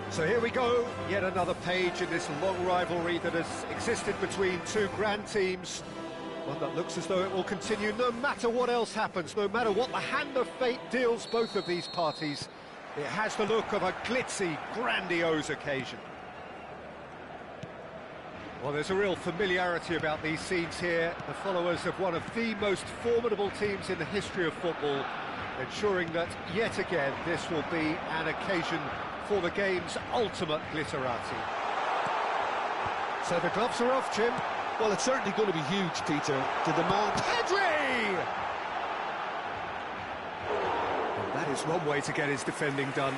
So here we go, yet another page in this long rivalry that has existed between two grand teams. One that looks as though it will continue no matter what else happens, no matter what the hand of fate deals both of these parties. It has the look of a glitzy, grandiose occasion. Well, there's a real familiarity about these scenes here. The followers of one of the most formidable teams in the history of football, ensuring that, yet again, this will be an occasion for the game's ultimate glitterati. So the gloves are off, Jim. Well, it's certainly going to be huge, Peter. The demand... Pedri! Well, that is one way to get his defending done.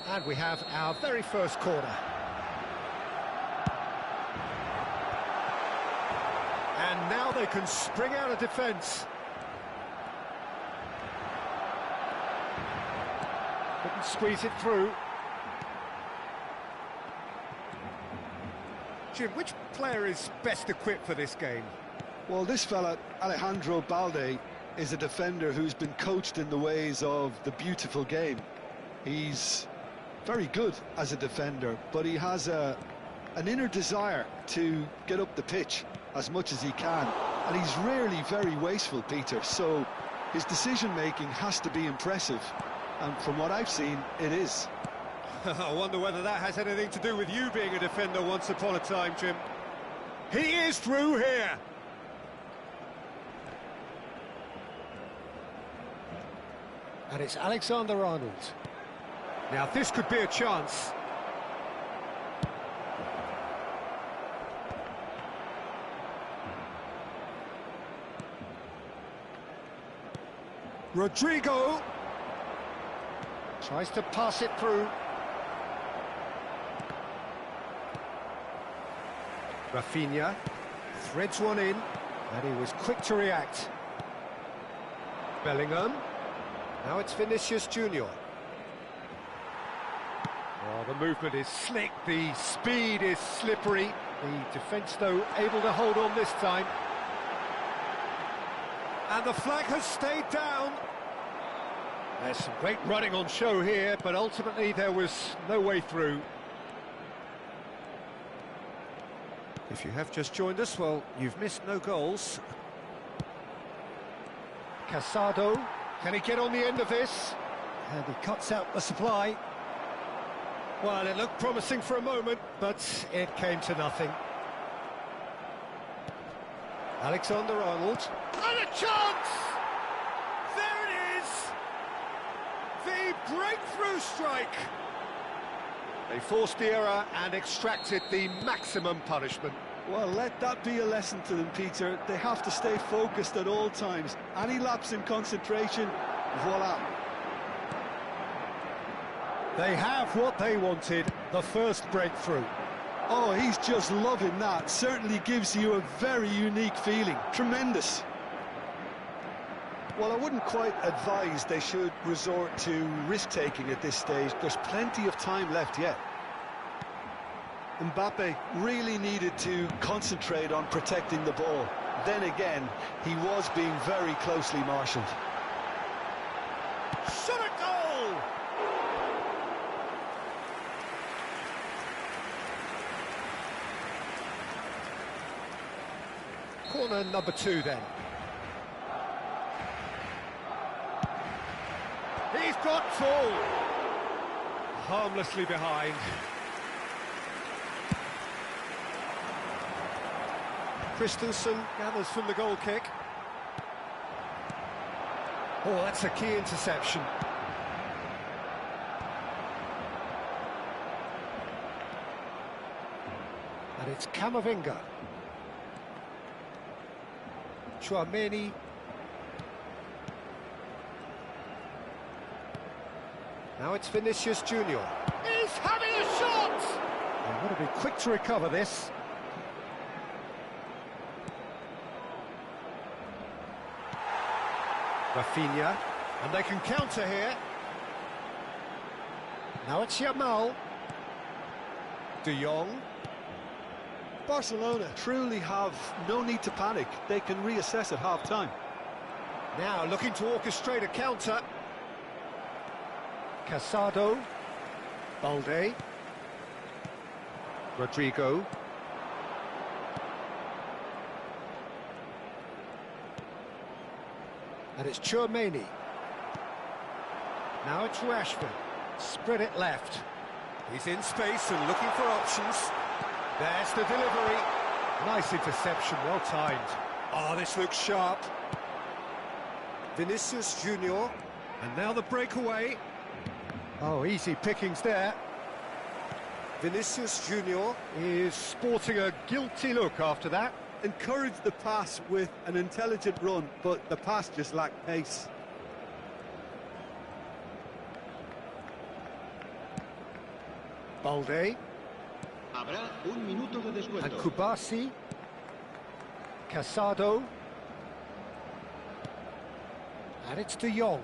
And we have our very first corner. And now they can spring out of defence. Couldn't squeeze it through. Jim, which player is best equipped for this game? Well, this fella, Alejandro Balde, is a defender who's been coached in the ways of the beautiful game. He's very good as a defender, but he has an inner desire to get up the pitch as much as he can, and he's rarely very wasteful, Peter, so his decision-making has to be impressive, and from what I've seen, it is. I wonder whether that has anything to do with you being a defender once upon a time, Jim. He is through here! And it's Alexander-Arnold. Now, this could be a chance. Rodrigo tries to pass it through. Rafinha threads one in, and he was quick to react. Bellingham. Now it's Vinicius Junior. Oh, the movement is slick, the speed is slippery. The defence, though, able to hold on this time. And the flag has stayed down. There's some great running on show here, but ultimately there was no way through. If you have just joined us, well, you've missed no goals. Casado, can he get on the end of this? And he cuts out the supply. Well, it looked promising for a moment, but it came to nothing. Alexander-Arnold. And a chance! There it is! The breakthrough strike! They forced the error and extracted the maximum punishment. Well, let that be a lesson to them, Peter. They have to stay focused at all times. Any lapse in concentration, voila. They have what they wanted, the first breakthrough. Oh, he's just loving that. Certainly gives you a very unique feeling. Tremendous. Well, I wouldn't quite advise they should resort to risk-taking at this stage. There's plenty of time left yet. Mbappe really needed to concentrate on protecting the ball. Then again, he was being very closely marshalled. Shot a goal! Corner number 2 then. He's got full. Harmlessly behind. Christensen gathers from the goal kick. Oh, that's a key interception. And it's Camavinga. Tchouaméni. Now it's Vinicius Junior. He's having a shot! They've got to be quick to recover this. Rafinha, and they can counter here. Now it's Yamal. De Jong. Barcelona truly have no need to panic. They can reassess at half-time. Now looking to orchestrate a counter. Casado. Balde. Rodrigo. And it's Tchouaméni. Now it's Rashford. Spread it left. He's in space and looking for options. There's the delivery. Nice interception, well timed. Oh, this looks sharp. Vinicius Junior. And now the breakaway. Oh, easy pickings there. Vinicius Junior is sporting a guilty look after that. Encouraged the pass with an intelligent run, but the pass just lacked pace. Balde. Habrá un minuto de descuento. And Kubasi. Casado. And it's De Jong.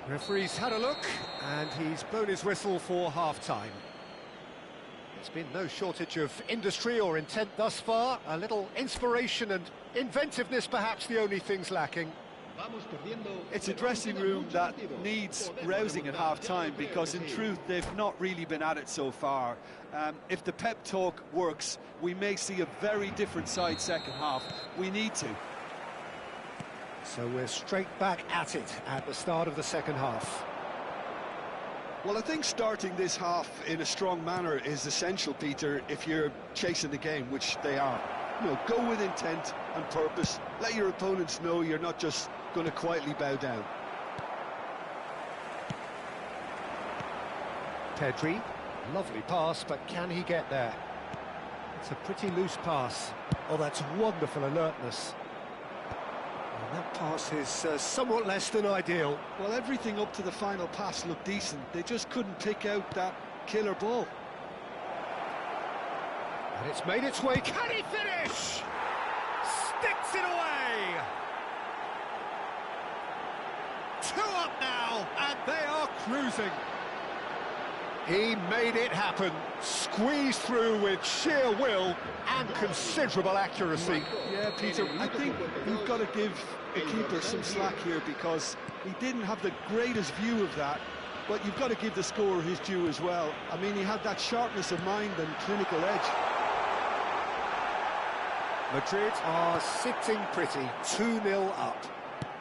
Referee's had a look, and he's blown his whistle for half-time. There's been no shortage of industry or intent thus far. A little inspiration and inventiveness, perhaps the only things lacking. It's a dressing room that needs rousing at half-time, because in truth they've not really been at it so far. If the pep talk works, we may see a very different side second half. We need to. So we're straight back at it at the start of the second half. Well, I think starting this half in a strong manner is essential, Peter, if you're chasing the game, which they are. You know, go with intent and purpose. Let your opponents know you're not just going to quietly bow down. Pedri, lovely pass, but can he get there? It's a pretty loose pass. Oh, that's wonderful alertness. And that pass is somewhat less than ideal. Well, everything up to the final pass looked decent. They just couldn't pick out that killer ball. And it's made its way. Can he finish? Sticks it away! 2 up now, and they are cruising. He made it happen, squeezed through with sheer will and considerable accuracy. Yeah, Peter, I think we've got to give the keeper some slack here, because he didn't have the greatest view of that, but you've got to give the scorer his due as well. I mean, he had that sharpness of mind and clinical edge. Madrid are sitting pretty, 2-0 up.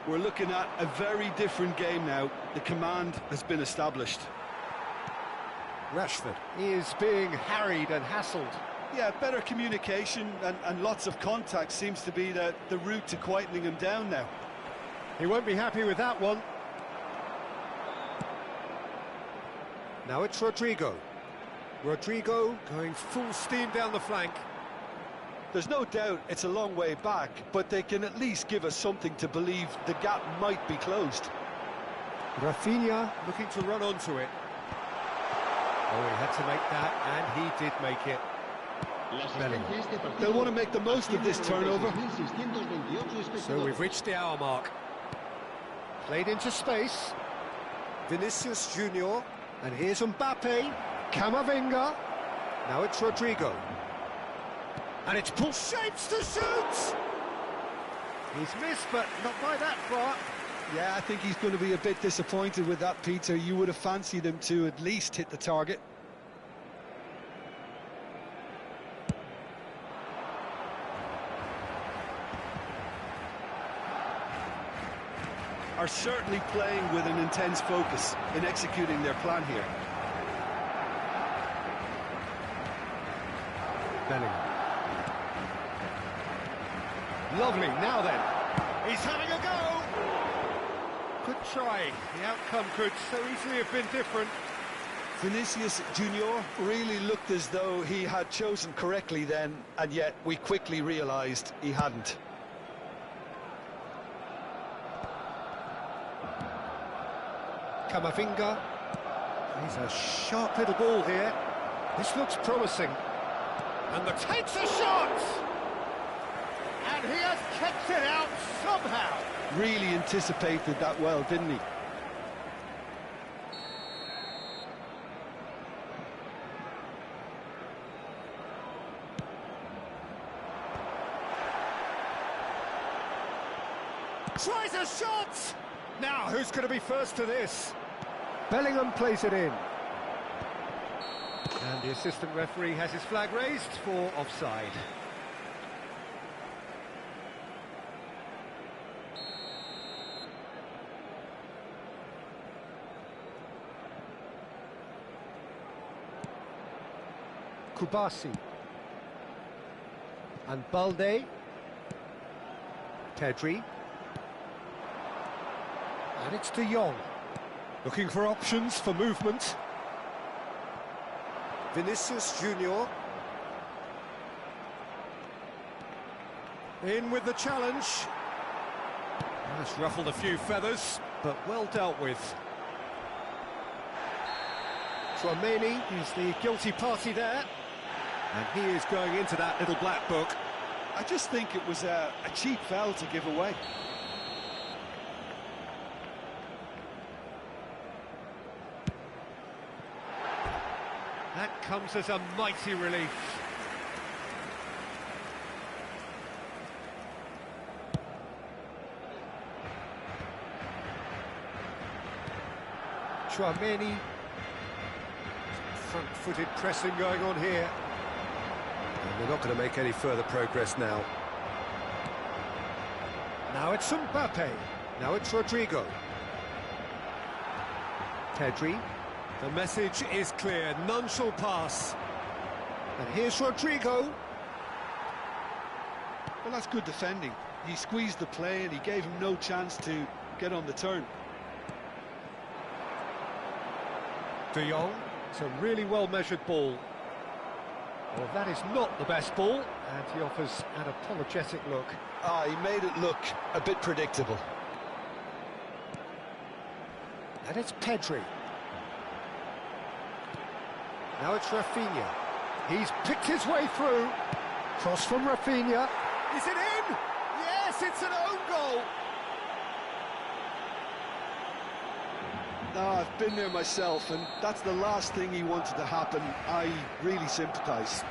We're looking at a very different game now. The command has been established. Rashford is being harried and hassled. Yeah, better communication and lots of contact seems to be the route to quietening him down now. He won't be happy with that one. Now it's Rodrigo. Rodrigo going full steam down the flank. There's no doubt it's a long way back, but they can at least give us something to believe the gap might be closed. Rafinha looking to run onto it. Oh, he had to make that, and he did make it. They'll want to make the most of this turnover. So we've reached the hour mark. Played into space. Vinicius Junior, and here's Mbappe. Camavinga. Now it's Rodrigo. And it's pull shapes to shoot! He's missed, but not by that far. Yeah, I think he's going to be a bit disappointed with that, Peter. You would have fancied him to at least hit the target. are certainly playing with an intense focus in executing their plan here. Bellingham. Lovely, now then. He's having a go! Good try. The outcome could so easily have been different. Vinicius Junior really looked as though he had chosen correctly then, and yet we quickly realised he hadn't. Camavinga. He's a sharp little ball here. This looks promising. And the takes a shot! And he has kept it out somehow. Really anticipated that well, didn't he? Tries a shot! Now, who's going to be first to this? Bellingham plays it in. And the assistant referee has his flag raised for offside. Kubasi. And Balde. Pedri. And it's De Jong. Looking for options for movement. Vinicius Junior. In with the challenge. That's ruffled a few feathers, but well dealt with. Tchouameni is the guilty party there. And he is going into that little black book. I just think it was a cheap foul to give away. That comes as a mighty relief. Tchouameni. Front-footed pressing going on here. And they're not going to make any further progress now. Now it's Mbappe. Now it's Rodrigo. Pedri. The message is clear, none shall pass. And here's Rodrigo. Well, that's good defending. He squeezed the play and he gave him no chance to get on the turn. De Jong. It's a really well-measured ball. Well, that is not the best ball, and he offers an apologetic look. He made it look a bit predictable. And it's Pedri. Now it's Rafinha. He's picked his way through. Cross from Rafinha. Is it in? Yes, it's an own goal. No, I've been there myself, and that's the last thing he wanted to happen. I really sympathise.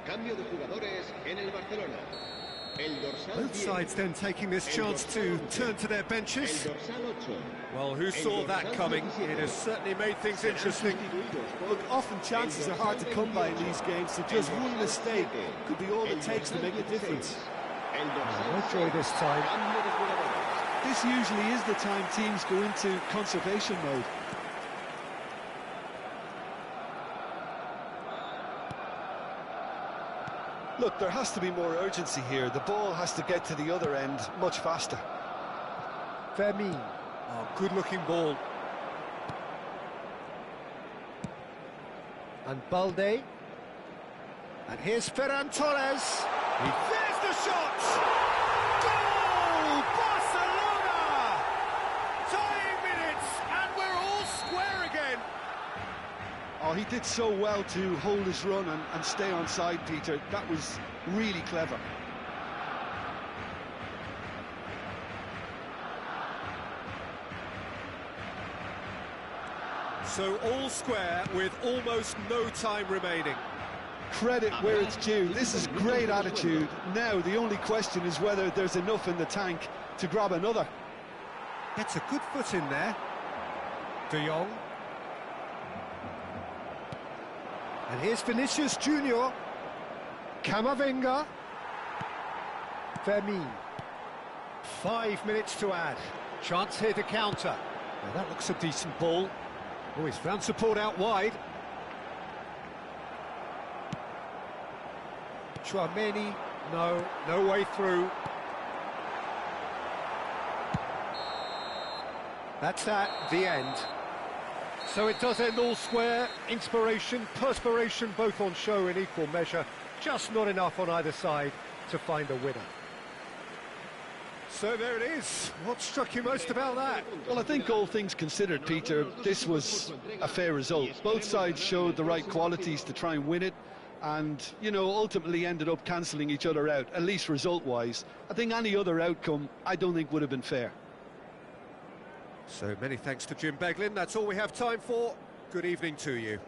Cambio de jugadores en el Barcelona. El dorsal Both 10. sides then taking this chance to turn to their benches. El dorsal 8. Well, who saw that coming? It has certainly made things interesting. Look, often chances are hard to come by in these games, so just one mistake could be all it takes to make a difference. No joy this time. This usually is the time teams go into conservation mode. Look, there has to be more urgency here. The ball has to get to the other end much faster. Fermin. Oh, good-looking ball. And Balde. And here's Ferran Torres. There's the shot! did so well to hold his run and stay on side, Peter. That was really clever. So all square with almost no time remaining. Credit where it's due. This is great attitude. Now the only question is whether there's enough in the tank to grab another. Gets a good foot in there. De Jong. And here's Vinicius Junior. Camavinga. Fermin. 5 minutes to add. Chance here to counter. Now that looks a decent ball. Oh, he's found support out wide. Chouameni, no way through. That's the end. So it does end all square. Inspiration, perspiration, both on show in equal measure. Just not enough on either side to find a winner. So there it is. What struck you most about that? Well, I think all things considered, Peter, this was a fair result. Both sides showed the right qualities to try and win it, and, you know, ultimately ended up cancelling each other out, at least result-wise. I think any other outcome, I don't think would have been fair. So many thanks to Jim Beglin. That's all we have time for. Good evening to you.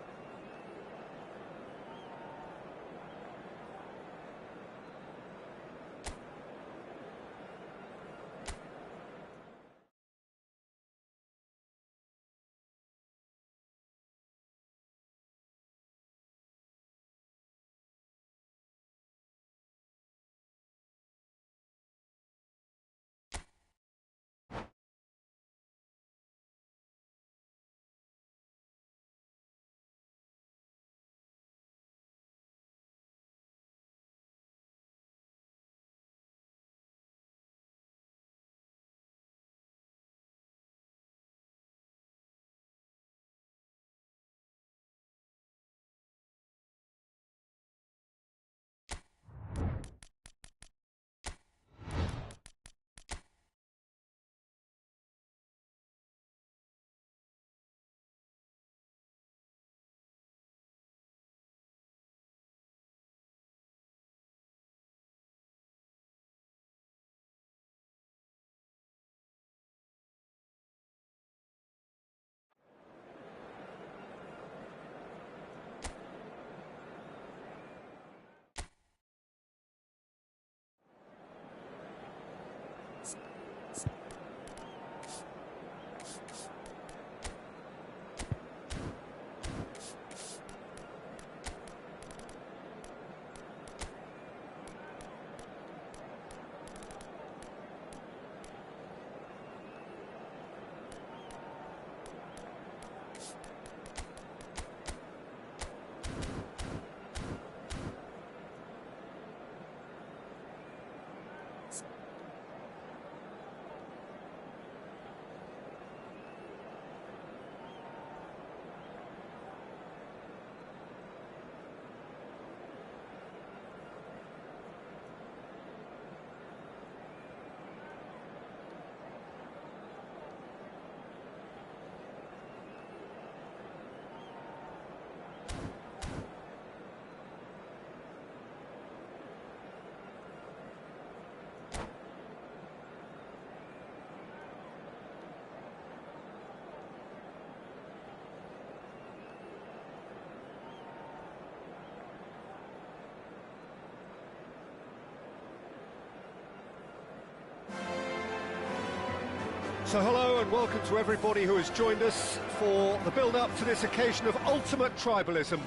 So hello and welcome to everybody who has joined us for the build-up to this occasion of ultimate tribalism.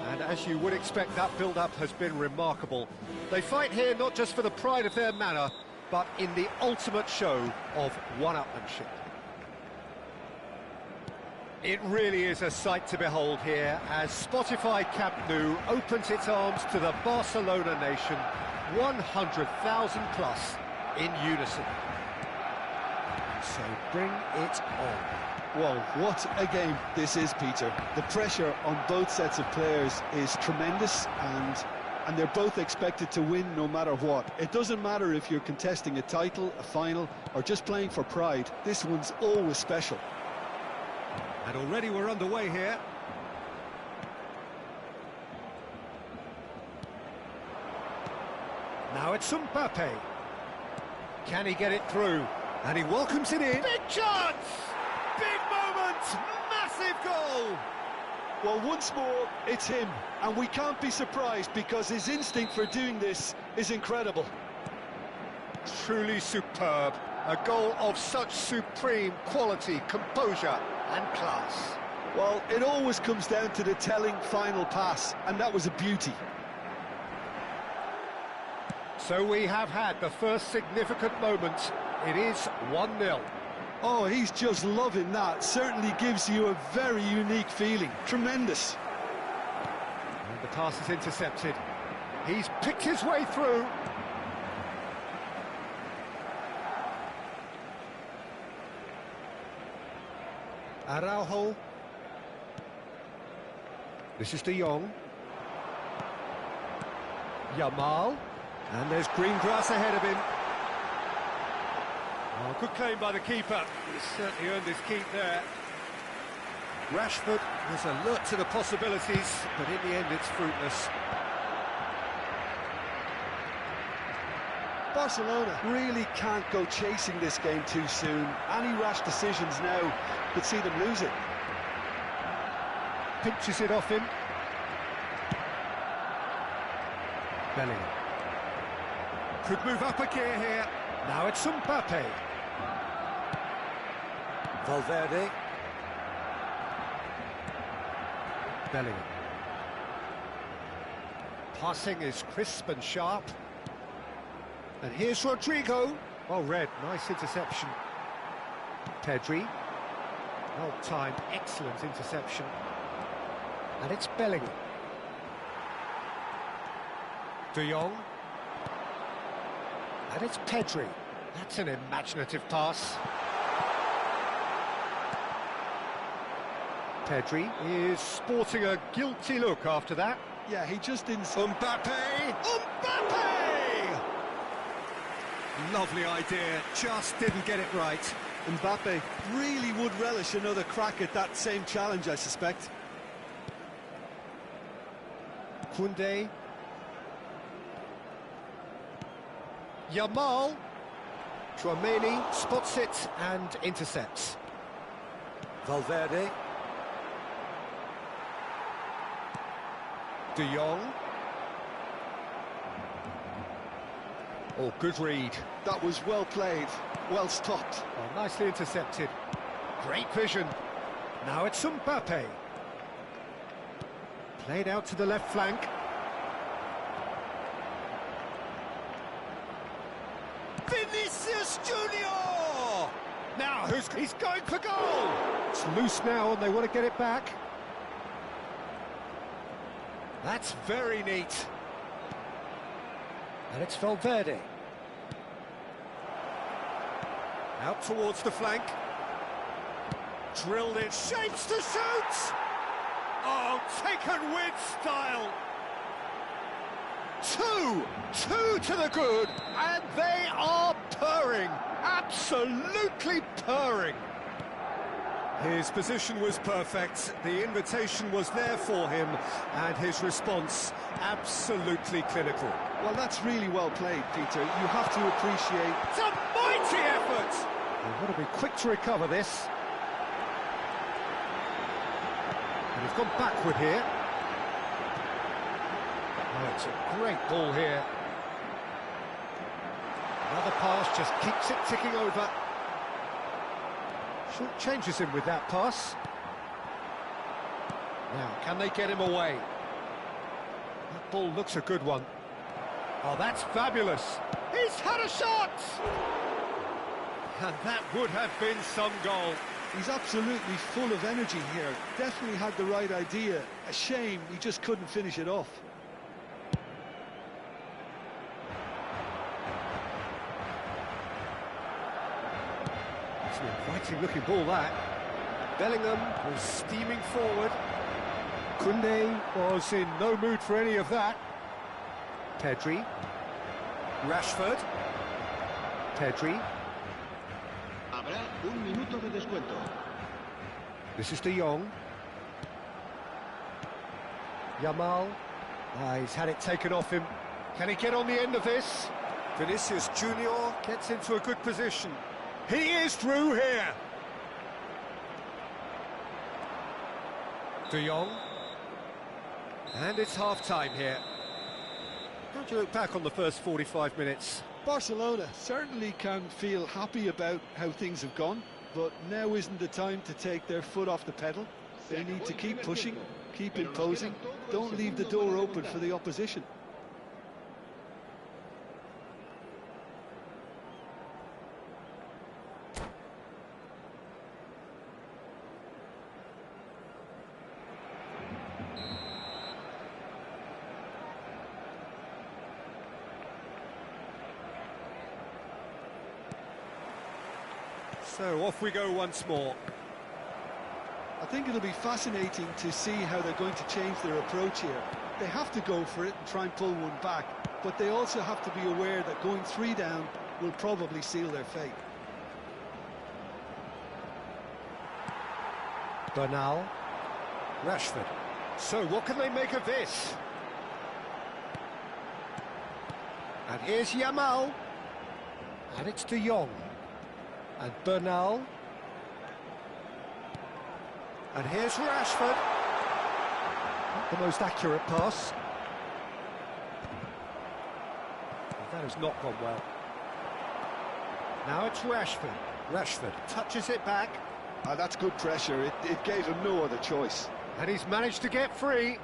And as you would expect, that build-up has been remarkable. They fight here not just for the pride of their manor, but in the ultimate show of one-upmanship. It really is a sight to behold here as Spotify Camp Nou opens its arms to the Barcelona nation, 100,000 plus in unison. So bring it on. Well, what a game this is, Peter. The pressure on both sets of players is tremendous, and they're both expected to win no matter what. It doesn't matter if you're contesting a title, a final, or just playing for pride. This one's always special. And already we're underway here. Now it's Mbappe. Can he get it through? And he welcomes it in. Big chance! Big moment! Massive goal! Well, once more, it's him, and we can't be surprised because his instinct for doing this is incredible. Truly superb. A goal of such supreme quality, composure and class. Well, it always comes down to the telling final pass, and that was a beauty. So we have had the first significant moment. It is 1-0. Oh, he's just loving that. Certainly gives you a very unique feeling. Tremendous. And the pass is intercepted. He's picked his way through. Araujo. This is De Jong. Yamal. And there's green grass ahead of him. Oh, good claim by the keeper. He's certainly earned his keep there. Rashford was alert to the possibilities, but in the end it's fruitless. Barcelona really can't go chasing this game too soon. Any rash decisions now could see them lose it. Pinches it off him. Bellingham. Could move up a gear here. Now it's Mbappe. Valverde. Bellingham. Passing is crisp and sharp. And here's Rodrigo. Well read, nice interception. Pedri. Well timed, excellent interception. And it's Bellingham. De Jong. And it's Pedri. That's an imaginative pass. Pedri is sporting a guilty look after that. Yeah, he just didn't... Mbappe! Mbappe! Lovely idea, just didn't get it right. Mbappe really would relish another crack at that same challenge, I suspect. Koundé. Yamal. Tchouaméni spots it and intercepts. Valverde. De Jong. Oh, good read. That was well played, well stopped. Oh, nicely intercepted. Great vision. Now it's Mbappe. Played out to the left flank. Vinicius Junior! Now, he's going for goal! It's loose now and they want to get it back. That's very neat. And it's Valverde. Out towards the flank. Drilled it, shapes to shoot! Oh, taken with style! Two to the good, and they are purring, absolutely purring. His position was perfect, the invitation was there for him, and his response absolutely clinical. Well, that's really well played, Peter. You have to appreciate... It's a mighty effort! They've got to be quick to recover this. And he's gone backward here. Oh, it's a great ball here. Another pass just keeps it ticking over. Short changes him with that pass. Now, can they get him away? That ball looks a good one. Oh, that's fabulous. He's had a shot! And that would have been some goal. He's absolutely full of energy here. Definitely had the right idea. A shame he just couldn't finish it off. It's an inviting-looking ball, that. Bellingham was steaming forward. Koundé was in no mood for any of that. Pedri. Rashford. Pedri. Habrá un minuto de descuento. This is De Jong. Yamal. He's had it taken off him. Can he get on the end of this? Vinicius Junior gets into a good position. He is through here. De Jong. And it's half-time here. How do you look back on the first 45 minutes? Barcelona certainly can feel happy about how things have gone, but now isn't the time to take their foot off the pedal. They need to keep pushing, keep imposing, don't leave the door open for the opposition. So off we go once more. I think it'll be fascinating to see how they're going to change their approach here. They have to go for it and try and pull one back, but they also have to be aware that going 3 down will probably seal their fate. Bernal. Rashford. So what can they make of this? And here's Yamal. And it's De Jong. And Bernal. And here's Rashford. Not the most accurate pass. Well, that has not gone well. Now it's Rashford. Rashford touches it back. That's good pressure. It gave him no other choice. And he's managed to get free.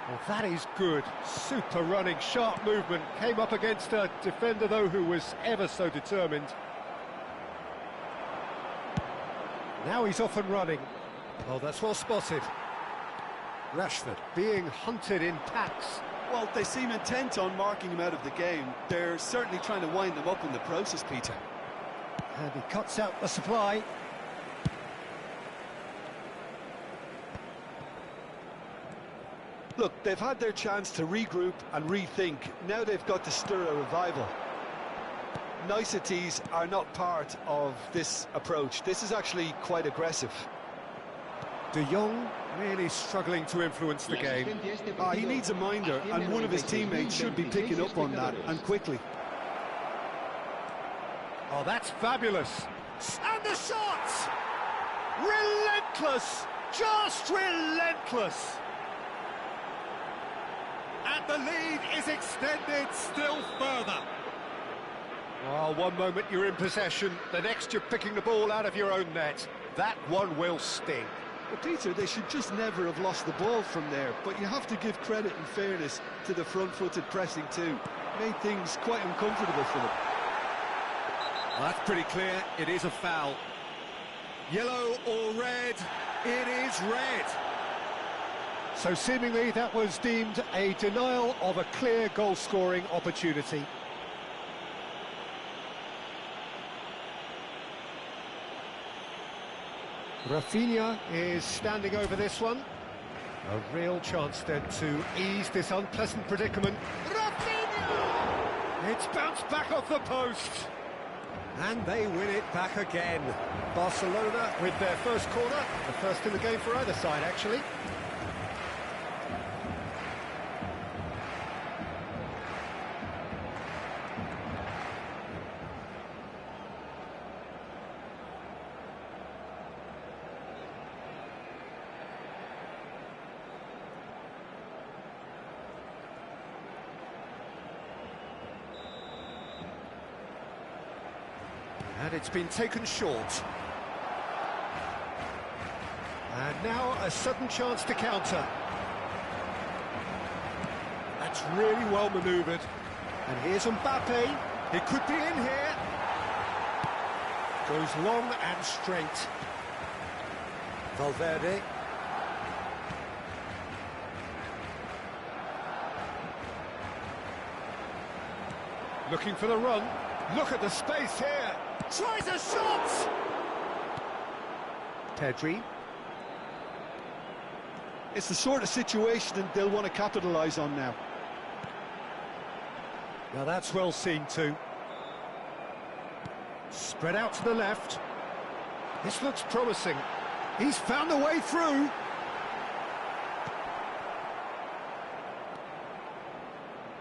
Well, that is good. Super running, sharp movement. Came up against a defender, though, who was ever so determined. Now he's off and running. Oh, that's well spotted. Rashford being hunted in packs. Well, they seem intent on marking him out of the game. They're certainly trying to wind them up in the process, Peter. And he cuts out the supply. Look, they've had their chance to regroup and rethink. Now they've got to stir a revival. Niceties are not part of this approach. This is actually quite aggressive. De Jong really struggling to influence the game. He needs a minder, and one of his teammates should be picking up on that, and quickly. Oh, that's fabulous. And the shot! Relentless! Just relentless! And the lead is extended still further. Well, one moment you're in possession, the next you're picking the ball out of your own net. That one will sting. Well, Peter, they should just never have lost the ball from there, but you have to give credit and fairness to the front-footed pressing too. Made things quite uncomfortable for them. Well, that's pretty clear. It is a foul. Yellow or red? It is red. So seemingly that was deemed a denial of a clear goal-scoring opportunity. Rafinha is standing over this one. A real chance then to ease this unpleasant predicament. Rafinha! It's bounced back off the post. And they win it back again. Barcelona with their first corner. The first in the game for either side, actually. And it's been taken short. And now a sudden chance to counter. That's really well manoeuvred. And here's Mbappe. He could be in here. Goes long and straight. Valverde. Looking for the run. Look at the space here. Tries a shot! Pedri. It's the sort of situation that they'll want to capitalise on now. Now that's well seen too. Spread out to the left. This looks promising. He's found a way through.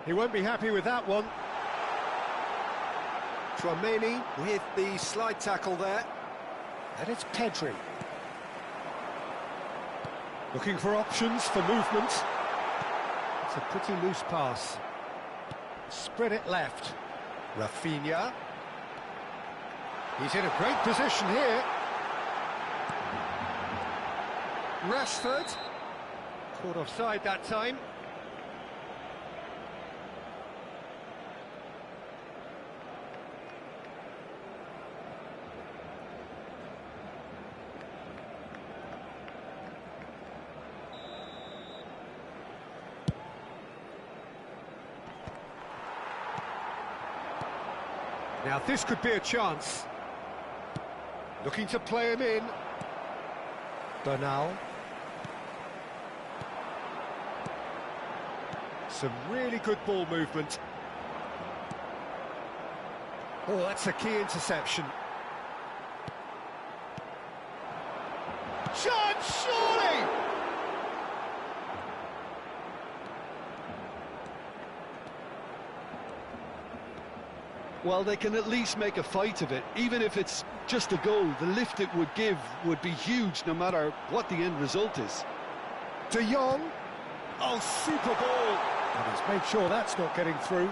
He won't be happy with that one. Tchouaméni with the slide tackle there. And it's Pedri. Looking for options for movement. It's a pretty loose pass. Spread it left. Rafinha. He's in a great position here. Rashford. Caught offside that time. Now this could be a chance. Looking to play him in. Bernal. Some really good ball movement. Oh, that's a key interception. Chance, surely! Well, they can at least make a fight of it. Even if it's just a goal, the lift it would give would be huge no matter what the end result is. De Jong. Oh, super ball. And he's made sure that's not getting through.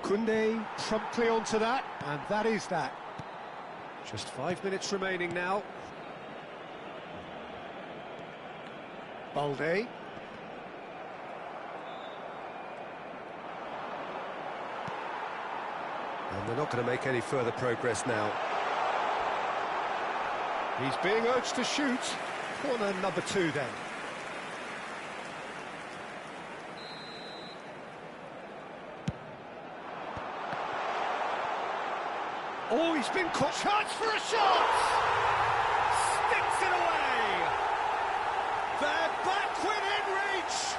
Koundé promptly onto that, and that is that. Just 5 minutes remaining now. Balde. And they're not going to make any further progress now. He's being urged to shoot. Corner number 2 then. Oh, he's been caught. Chance for a shot! Sticks it away! They're back within reach!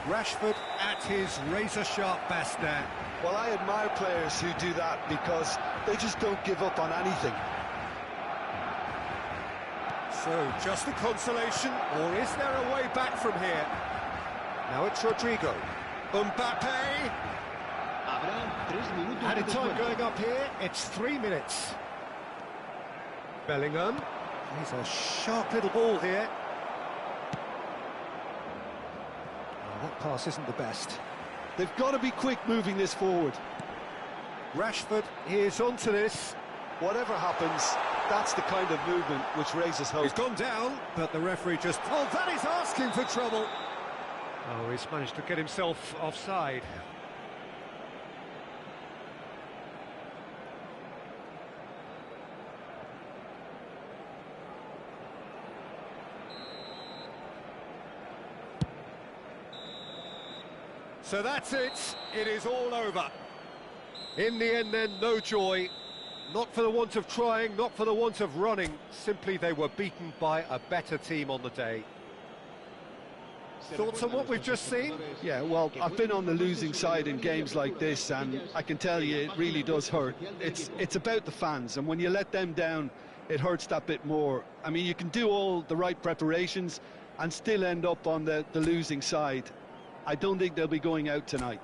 Rashford at his razor-sharp best there. Well, I admire players who do that because they just don't give up on anything. So, just a consolation, or is there a way back from here? Now it's Rodrigo. Mbappe! Added time going up here, it's 3 minutes. Bellingham. He's a sharp little ball here. Oh, that pass isn't the best. They've got to be quick moving this forward. Rashford is onto this. Whatever happens, that's the kind of movement which raises hope. He's gone down, but the referee just... Oh, that is asking for trouble. Oh, he's managed to get himself offside. So that's it. It is all over. In the end then, no joy. Not for the want of trying, not for the want of running. Simply they were beaten by a better team on the day. Thoughts on what we've just seen? Yeah, well, I've been on the losing side in games like this, and I can tell you it really does hurt. It's about the fans, and when you let them down, it hurts that bit more. I mean, you can do all the right preparations and still end up on the losing side. I don't think they'll be going out tonight.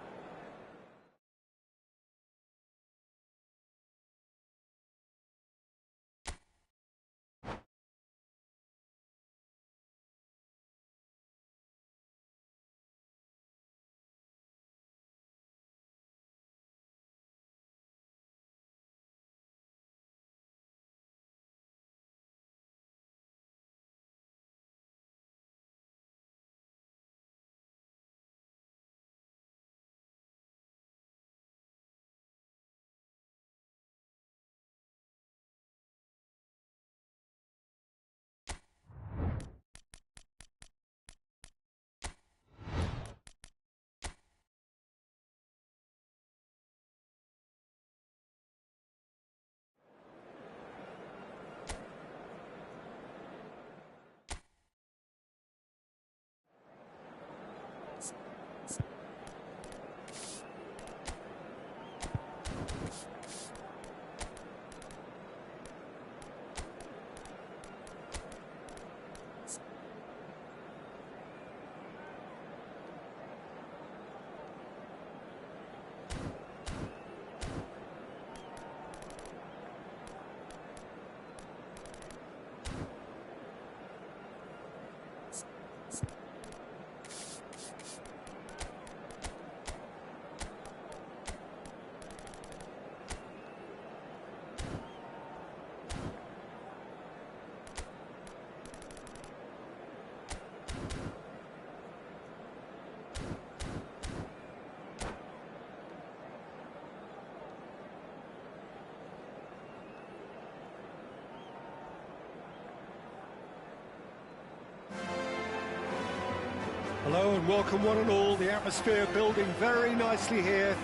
Hello and welcome one and all. The atmosphere building very nicely here.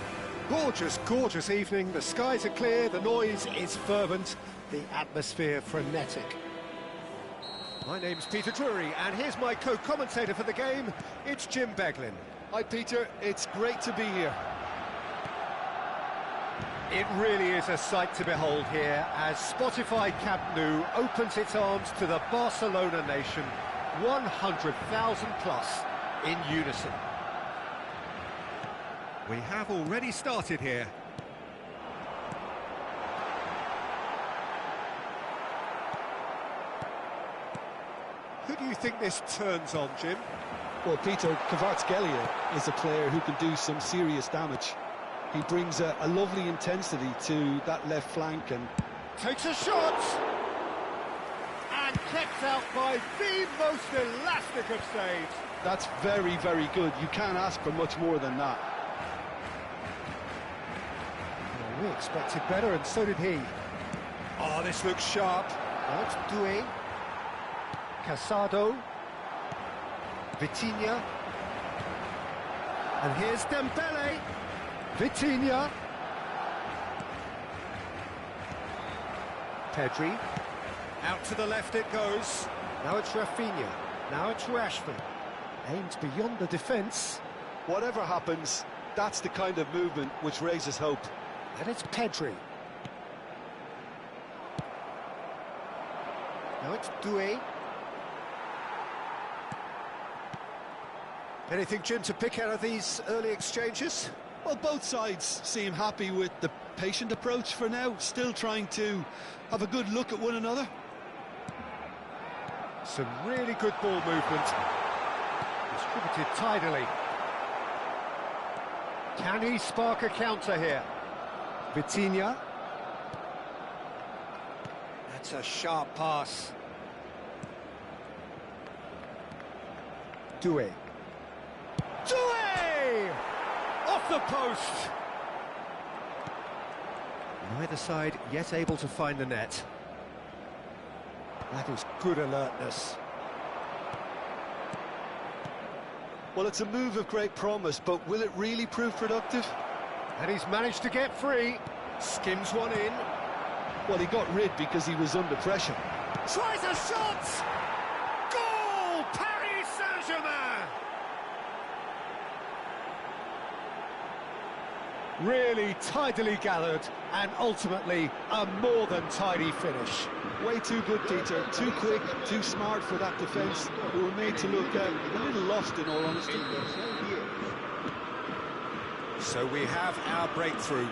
Gorgeous, gorgeous evening. The skies are clear, the noise is fervent, the atmosphere frenetic. My name's Peter Drury, and here's my co-commentator for the game. It's Jim Beglin. Hi, Peter. It's great to be here. It really is a sight to behold here as Spotify Camp Nou opens its arms to the Barcelona nation, 100,000 plus in unison. We have already started here. Who do you think this turns on, Jim? Well, Peter, Kvaratskhelia is a player who can do some serious damage. He brings a lovely intensity to that left flank and... Takes a shot! And kept out by the most elastic of saves. That's very, very good. You can't ask for much more than that. Well, we expected better, and so did he. Oh, this looks sharp. That's Doué. Casado. Vitinha. And here's Dembele. Vitinha. Pedri. Out to the left it goes. Now it's Rafinha. Now it's Rashford. Aims beyond the defence. Whatever happens, that's the kind of movement which raises hope. And it's Pedri. Now it's Doué. Anything, Jim, to pick out of these early exchanges? Well, both sides seem happy with the patient approach for now, still trying to have a good look at one another. Some really good ball movement. Distributed tidily. Can he spark a counter here? Vitinha. That's a sharp pass. Doué. Doué! Off the post! Neither side yet able to find the net. That is good alertness. Well, it's a move of great promise, but will it really prove productive? And he's managed to get free. Skims one in. Well, he got rid because he was under pressure. Tries a shot! Goal! Paris Saint-Germain! Really tidily gathered, and ultimately a more than tidy finish. Way too good, Peter. Too quick, too smart for that defence. We were made to look a little lost, in all honesty. So we have our breakthrough.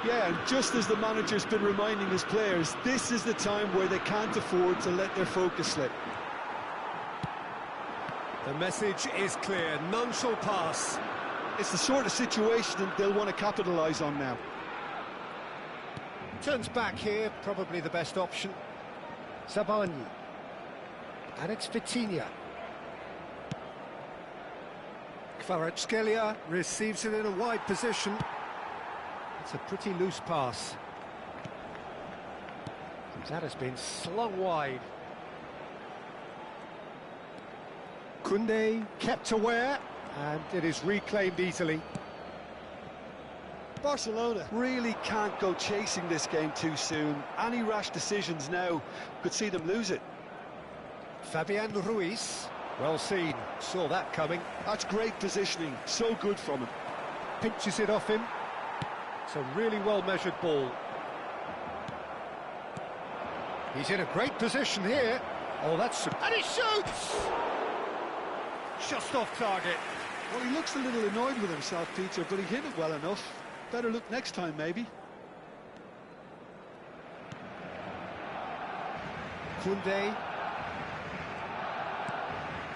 Yeah, and just as the manager's been reminding his players, this is the time where they can't afford to let their focus slip. The message is clear, none shall pass. It's the sort of situation they'll want to capitalise on now. Turns back here, probably the best option. Zabarni. And it's Vitinha. Kvaratskhelia receives it in a wide position. It's a pretty loose pass. That has been slung wide. Koundé kept aware, and it is reclaimed easily. Barcelona really can't go chasing this game too soon. Any rash decisions now could see them lose it. Fabian Ruiz, well seen, saw that coming. That's great positioning, so good from him. Pinches it off him. It's a really well-measured ball. He's in a great position here. Oh, that's... And he shoots! Just off target. Well, he looks a little annoyed with himself, Peter, but he hit it well enough. Better look next time, maybe. Koundé.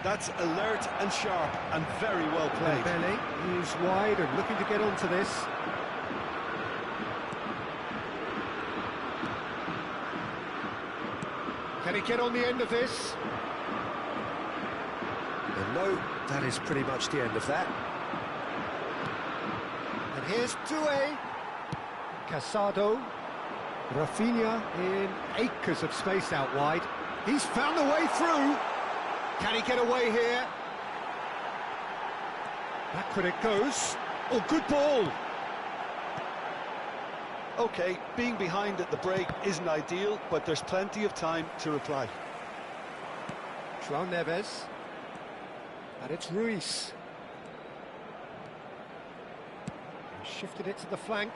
That's alert and sharp and very well played. Dembele is wide and looking to get onto this. Can he get on the end of this? No, that is pretty much the end of that. And here's Doué. Casado. Rafinha in acres of space out wide. He's found a way through. Can he get away here? Backward it goes. Oh, good ball. OK, being behind at the break isn't ideal, but there's plenty of time to reply. João Neves. And it's Ruiz. Shifted it to the flank.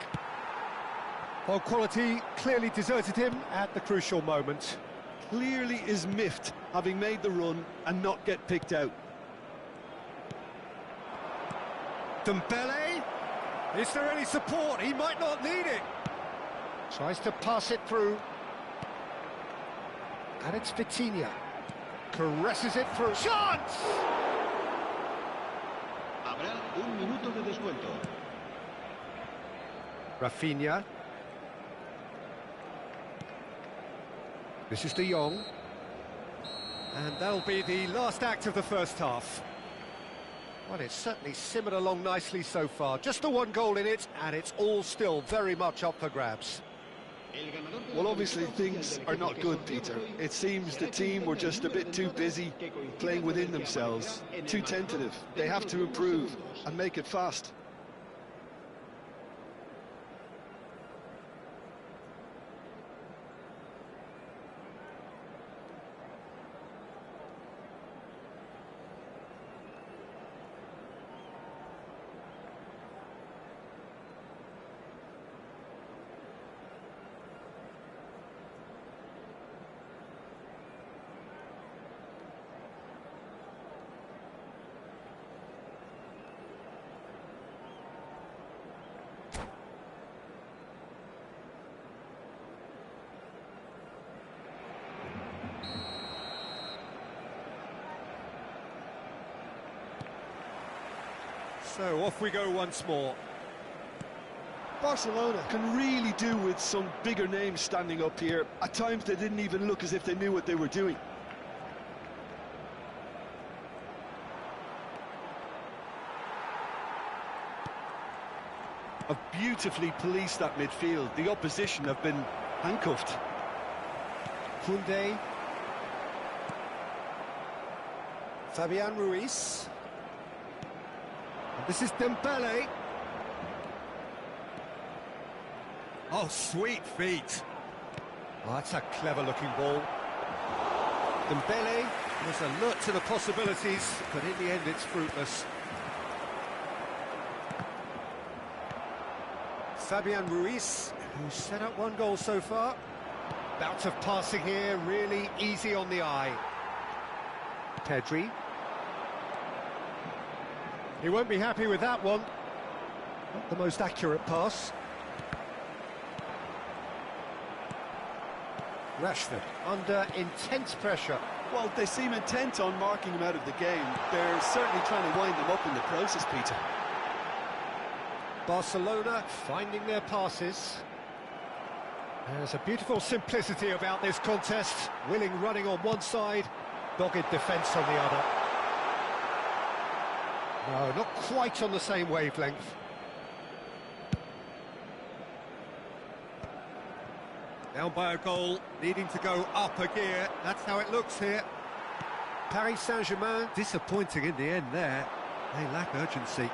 Well, quality clearly deserted him at the crucial moment. Clearly is miffed, having made the run and not get picked out. Dembele? Is there any support? He might not need it. Tries to pass it through. And it's Vitinha. Caresses it through. Chance! Habrá un minuto de descuento. Rafinha. This is De Jong. And that'll be the last act of the first half. Well, it's certainly simmered along nicely so far. Just the one goal in it, and it's all still very much up for grabs. Well, obviously things are not good, Peter. It seems the team were just a bit too busy playing within themselves, too tentative. They have to improve and make it fast. So off we go once more. Barcelona can really do with some bigger names standing up here. At times they didn't even look as if they knew what they were doing. Have beautifully policed that midfield. The opposition have been handcuffed. Koundé. Fabian Ruiz. And this is Dembele. Oh, sweet feet. Oh, that's a clever-looking ball. Dembele was alert to the possibilities, but in the end it's fruitless. Fabian Ruiz, who's set up one goal so far. Bout of passing here, really easy on the eye. Pedri. He won't be happy with that one. Not the most accurate pass. Rashford under intense pressure. Well, they seem intent on marking him out of the game. They're certainly trying to wind him up in the process, Peter. Barcelona finding their passes. There's a beautiful simplicity about this contest. Willing running on one side, dogged defence on the other. No, not quite on the same wavelength. Down by a goal, needing to go up a gear. That's how it looks here. Paris Saint-Germain, disappointing in the end there. They lack urgency.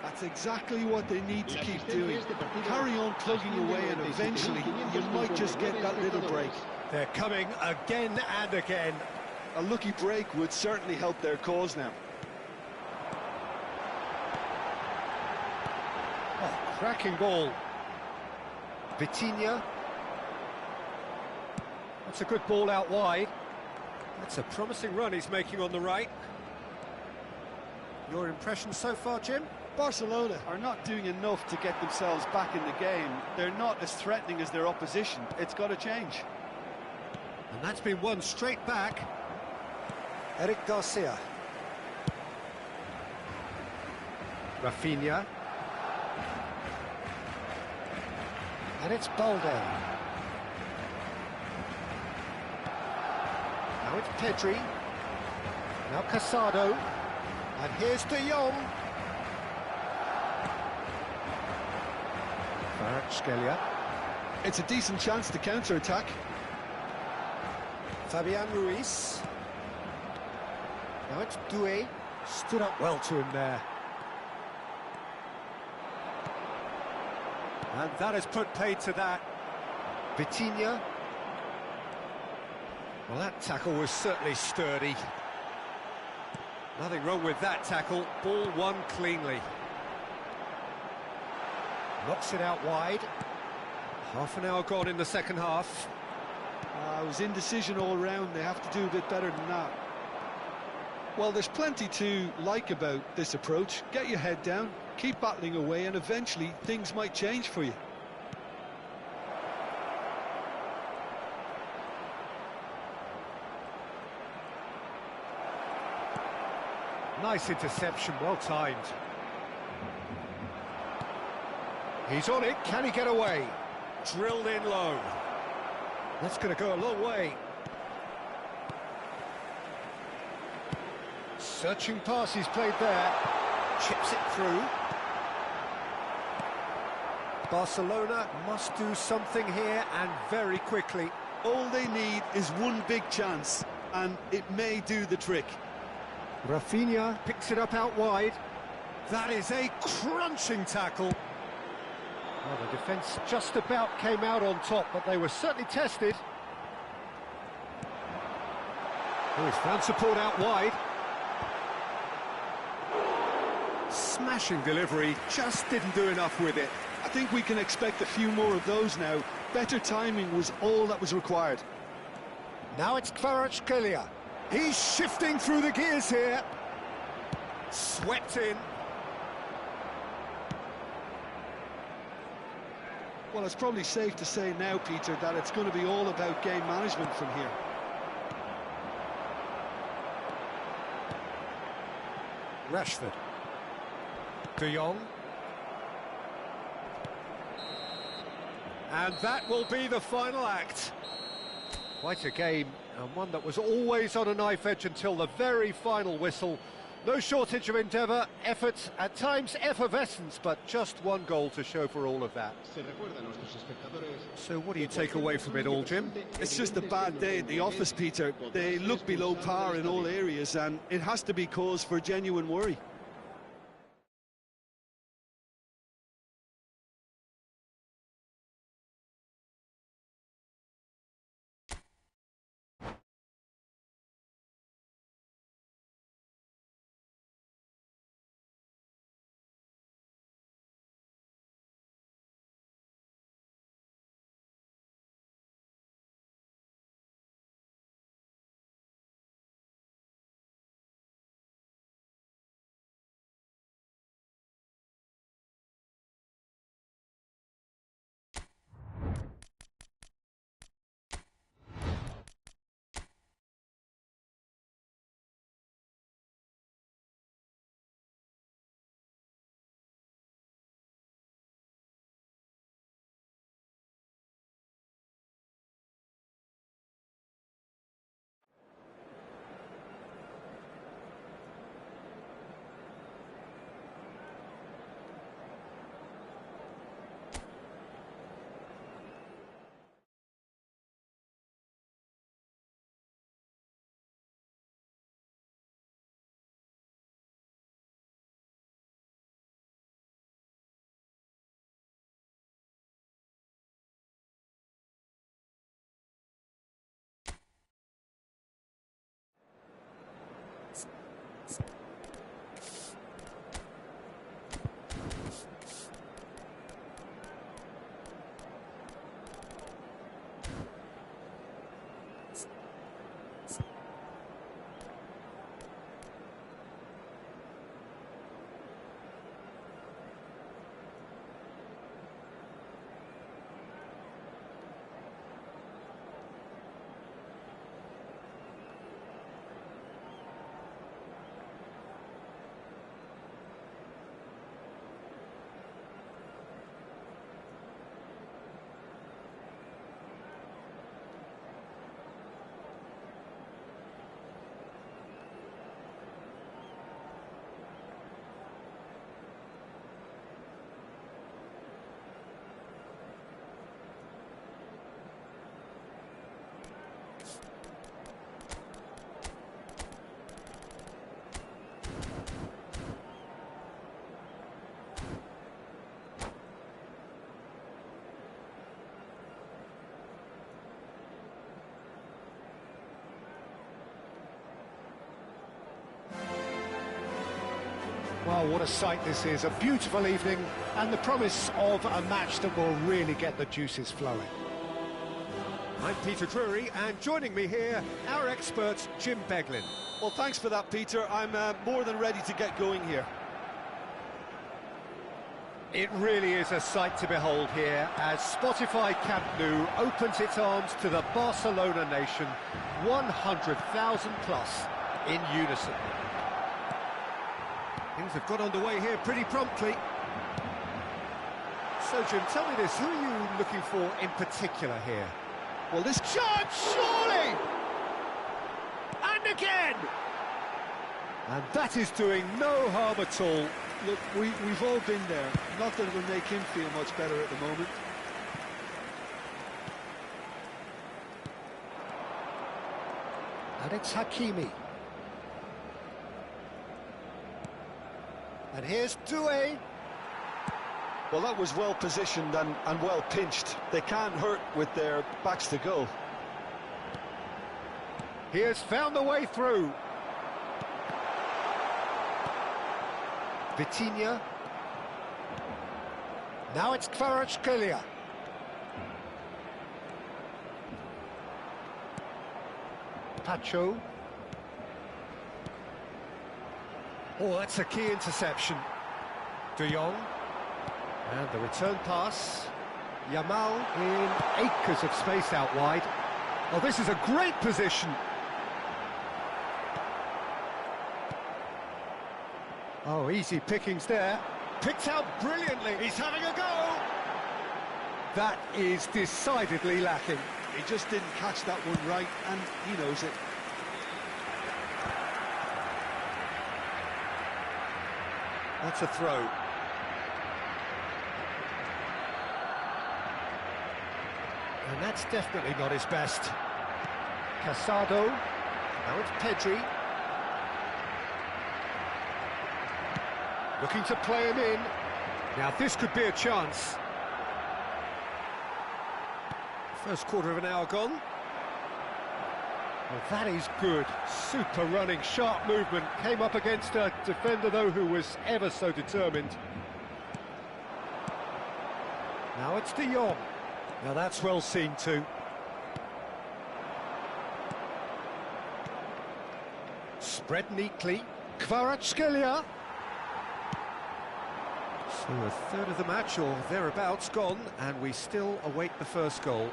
That's exactly what they need to keep doing. Carry on plugging away and eventually you might just get that little break. They're coming again and again. A lucky break would certainly help their cause now. Oh, cracking ball. Vitinha. That's a good ball out wide. That's a promising run he's making on the right. Your impressions so far, Jim? Barcelona are not doing enough to get themselves back in the game. They're not as threatening as their opposition. It's got to change. And that's been won straight back. Eric Garcia. Rafinha. And it's Balde. Now it's Pedri. Now Casado. And here's De Jong. Skelia. It's a decent chance to counter-attack. Fabian Ruiz. Now it's Doué. Stood up well to him there. And that has put paid to that. Vitinha. Well, that tackle was certainly sturdy. Nothing wrong with that tackle. Ball won cleanly. Knocks it out wide. Half an hour gone in the second half. It was indecision all round. They have to do a bit better than that. Well, there's plenty to like about this approach. Get your head down, keep battling away, and eventually things might change for you. Nice interception, well timed. He's on it, can he get away? Drilled in low. That's going to go a long way. Searching pass he's played there. Chips it through. Barcelona must do something here, and very quickly. All they need is one big chance, and it may do the trick. Rafinha picks it up out wide. That is a crunching tackle. Well, the defence just about came out on top, but they were certainly tested. Oh, he's found support out wide. Smashing delivery, just didn't do enough with it. I think we can expect a few more of those now. Better timing was all that was required. Now it's Kvaratskhelia. He's shifting through the gears here. Swept in. Well, it's probably safe to say now, Peter, that it's going to be all about game management from here. Rashford. De Jong. And that will be the final act. Quite a game, and one that was always on a knife edge until the very final whistle. No shortage of endeavour, effort, at times effervescence, but just one goal to show for all of that. So what do you take away from it all, Jim? It's just a bad day at the office, Peter. They look below par in all areas, and it has to be cause for genuine worry. Well, what a sight this is. A beautiful evening and the promise of a match that will really get the juices flowing. I'm Peter Drury, and joining me here, our expert, Jim Beglin. Well, thanks for that, Peter. I'm more than ready to get going here. It really is a sight to behold here as Spotify Camp Nou opens its arms to the Barcelona nation, 100,000 plus in unison. Things have got underway here pretty promptly. So, Jim, tell me this, who are you looking for in particular here? Well, this chance, surely! And again! And that is doing no harm at all. Look, we've all been there. Not that it will make him feel much better at the moment. And it's Hakimi. And here's Doué. Well, that was well positioned and well pinched. They can't hurt with their backs to goal. He has found the way through. Vitinha. Now it's Kvaratskhelia. Pacho. Oh, that's a key interception. De Jong. And the return pass. Yamal in acres of space out wide. Oh, this is a great position. Oh, easy pickings there. Picked out brilliantly. He's having a go. That is decidedly lacking. He just didn't catch that one right, and he knows it. That's a throw. And that's definitely not his best. Casado. Now it's Pedri. Looking to play him in. Now this could be a chance. First quarter of an hour gone. Well, that is good. Super running, sharp movement. Came up against a defender, though, who was ever so determined. Now it's De Jong. Now that's well seen too. Spread neatly. Kvaratskhelia. So a third of the match, or thereabouts, gone, and we still await the first goal.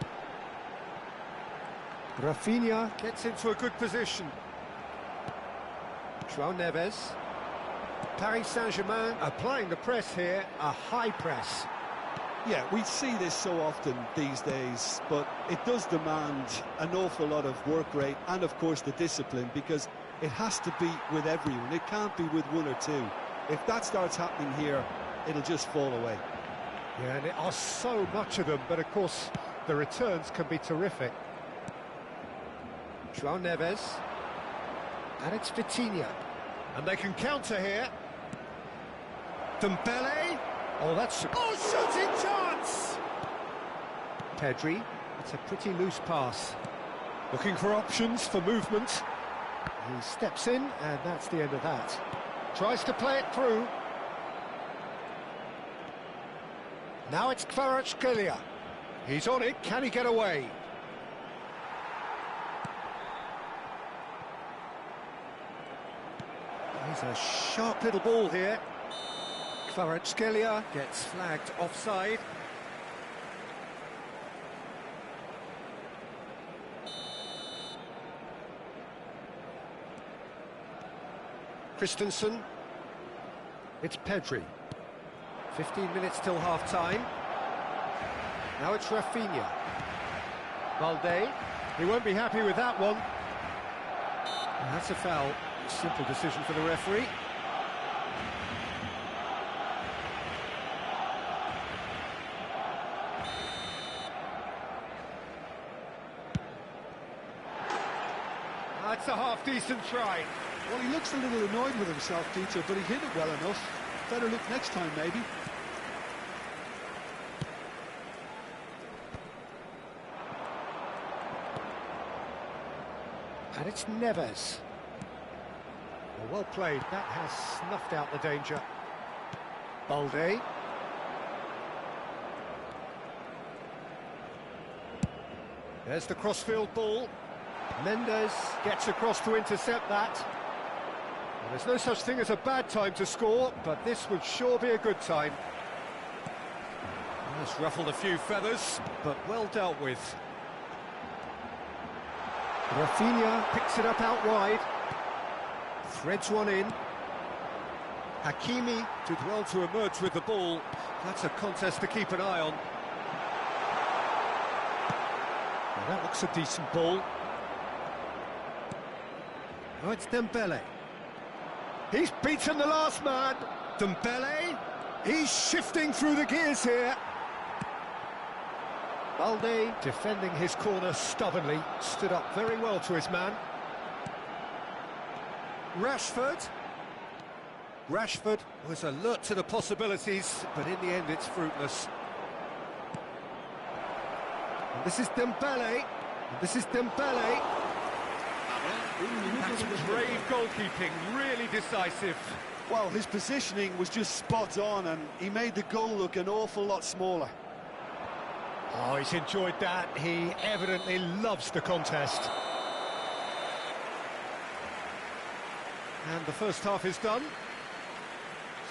Rafinha gets into a good position. João Neves. Paris Saint-Germain applying the press here, a high press. Yeah, we see this so often these days, but it does demand an awful lot of work rate and, of course, the discipline, because it has to be with everyone. It can't be with one or two. If that starts happening here, it'll just fall away. Yeah, and there are so much of them, but of course the returns can be terrific. João Neves. And it's Vitinha. And they can counter here. Dembele. Oh, that's... Oh, shooting chance! Pedri. It's a pretty loose pass. Looking for options for movement. He steps in, and that's the end of that. Tries to play it through. Now it's Kvaratskhelia. He's on it, can he get away? He's a sharp little ball here. Kvaratskhelia gets flagged offside. Christensen. It's Pedri. 15 minutes till half-time. Now it's Rafinha. Balde. He won't be happy with that one. And that's a foul. Simple decision for the referee. That's a half-decent try. Well, he looks a little annoyed with himself, Peter, but he hit it well enough. Better look next time, maybe. And it's Neves. Well played, that has snuffed out the danger. Balde. There's the crossfield ball. Mendes gets across to intercept that. Well, there's no such thing as a bad time to score, but this would sure be a good time. Well, it's ruffled a few feathers, but well dealt with. Rafinha picks it up out wide. Threads one in. Hakimi did well to emerge with the ball. That's a contest to keep an eye on. Well, that looks a decent ball. Oh, it's Dembele. He's beaten the last man. Dembele, he's shifting through the gears here. Balde defending his corner stubbornly, stood up very well to his man. Rashford was alert to the possibilities, but in the end it's fruitless. And this is Dembele. That's brave goalkeeping, really decisive. Well, his positioning was just spot on, and he made the goal look an awful lot smaller. Oh, he's enjoyed that. He evidently loves the contest. And the first half is done.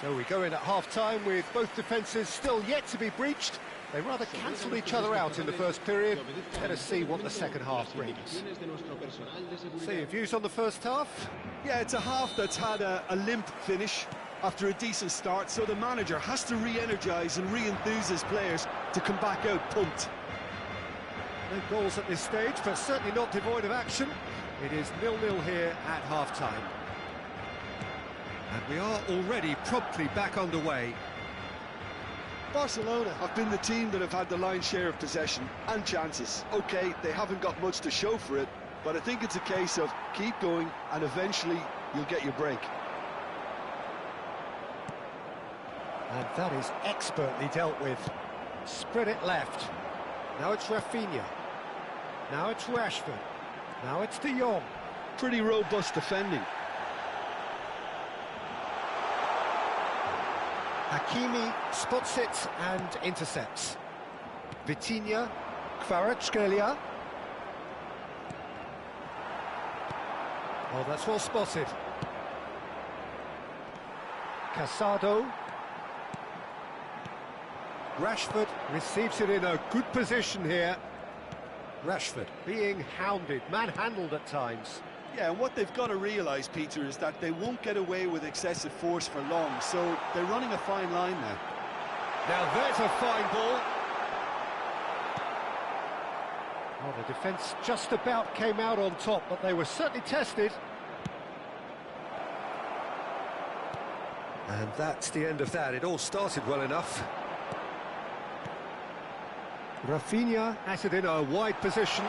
So we go in at half-time with both defences still yet to be breached. They rather cancelled each other out in the first period. Let us see what the second half brings. So your views on the first half? Yeah, it's a half that's had a limp finish after a decent start, so the manager has to re-energise and re-enthuse his players to come back out pumped. No goals at this stage, but certainly not devoid of action. It is 0-0 here at half-time. And we are already promptly back underway. Barcelona have been the team that have had the lion's share of possession and chances. OK, they haven't got much to show for it, but I think it's a case of keep going and eventually you'll get your break. And that is expertly dealt with. Spread it left. Now it's Rafinha. Now it's Rashford. Now it's De Jong. Pretty robust defending. Hakimi spots it and intercepts. Vitinha, Kvaratskhelia. Oh, that's well spotted. Casado. Rashford receives it in a good position here. Rashford being hounded, manhandled at times. Yeah, and what they've got to realise, Peter, is that they won't get away with excessive force for long, so they're running a fine line now. Now there's a fine ball. Well, the defence just about came out on top, but they were certainly tested. And that's the end of that. It all started well enough. Rafinha has it in a wide position.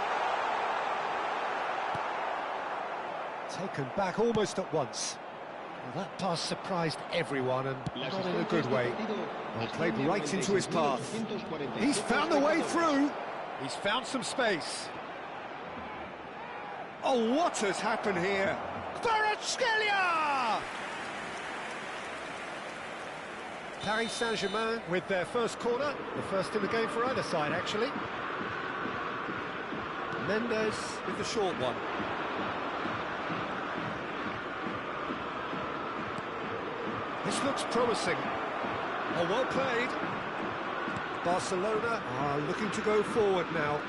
Taken back almost at once. Well, that pass surprised everyone, and not in a good way. Well, played right into his path. He's found a way through. He's found some space. Oh, what has happened here? Kvaratskhelia! Paris Saint-Germain with their first corner, the first in the game for either side, actually. Mendes with the short one. This looks promising. Oh, well played. Barcelona are looking to go forward now.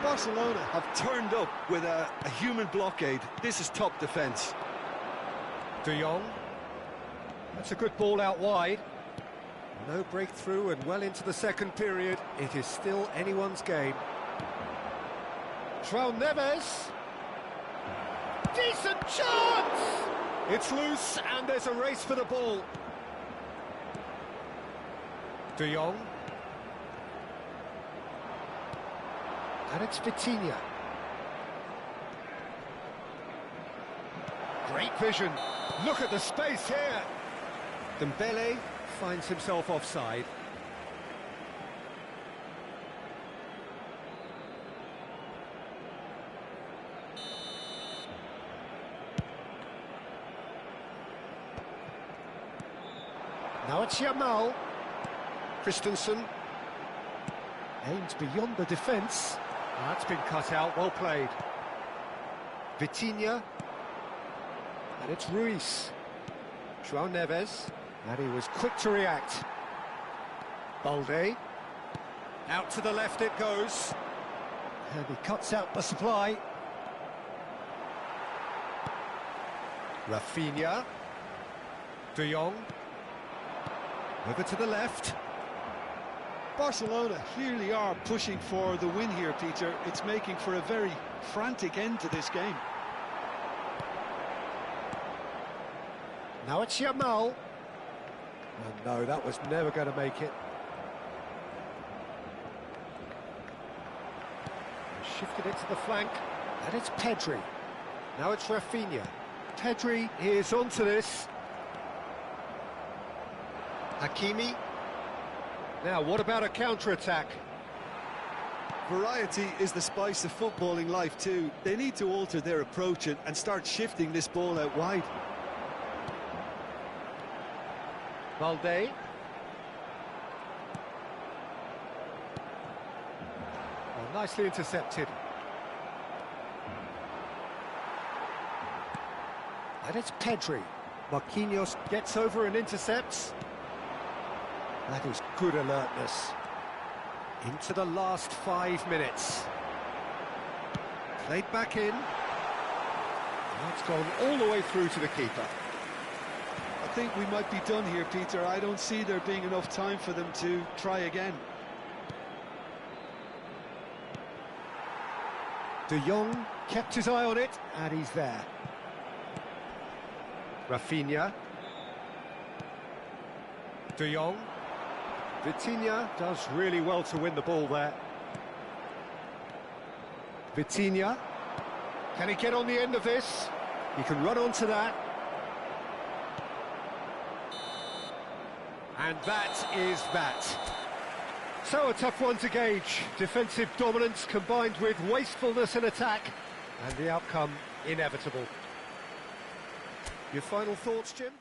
Barcelona have turned up with a human blockade. This is top defence. De Jong. That's a good ball out wide. No breakthrough and well into the second period. It is still anyone's game. João Neves. Decent chance! It's loose and there's a race for the ball. De Jong. And it's Vitinha. Great vision. Look at the space here. Dembele finds himself offside. Now it's Yamal. Christensen. Aims beyond the defence. That's been cut out, well played. Vitinha. And it's Ruiz. João Neves. And he was quick to react. Balde. Out to the left it goes. And he cuts out the supply. Rafinha. De Jong. Over to the left. Barcelona clearly are pushing for the win here, Peter. It's making for a very frantic end to this game. Now it's Yamal. Oh no, that was never going to make it. He shifted it to the flank, and it's Pedri. Now it's Rafinha. Pedri is onto this. Hakimi. Now, what about a counter-attack? Variety is the spice of footballing life too. They need to alter their approach and start shifting this ball out wide. Balde. Oh, nicely intercepted. And it's Pedri. Marquinhos gets over and intercepts. That is good alertness. Into the last 5 minutes. Played back in. That's gone all the way through to the keeper. I think we might be done here, Peter. I don't see there being enough time for them to try again. De Jong kept his eye on it, and he's there. Rafinha. De Jong. Vitinha does really well to win the ball there. Vitinha. Can he get on the end of this? He can run onto that. And that is that. So a tough one to gauge. Defensive dominance combined with wastefulness in attack. And the outcome inevitable. Your final thoughts, Jim?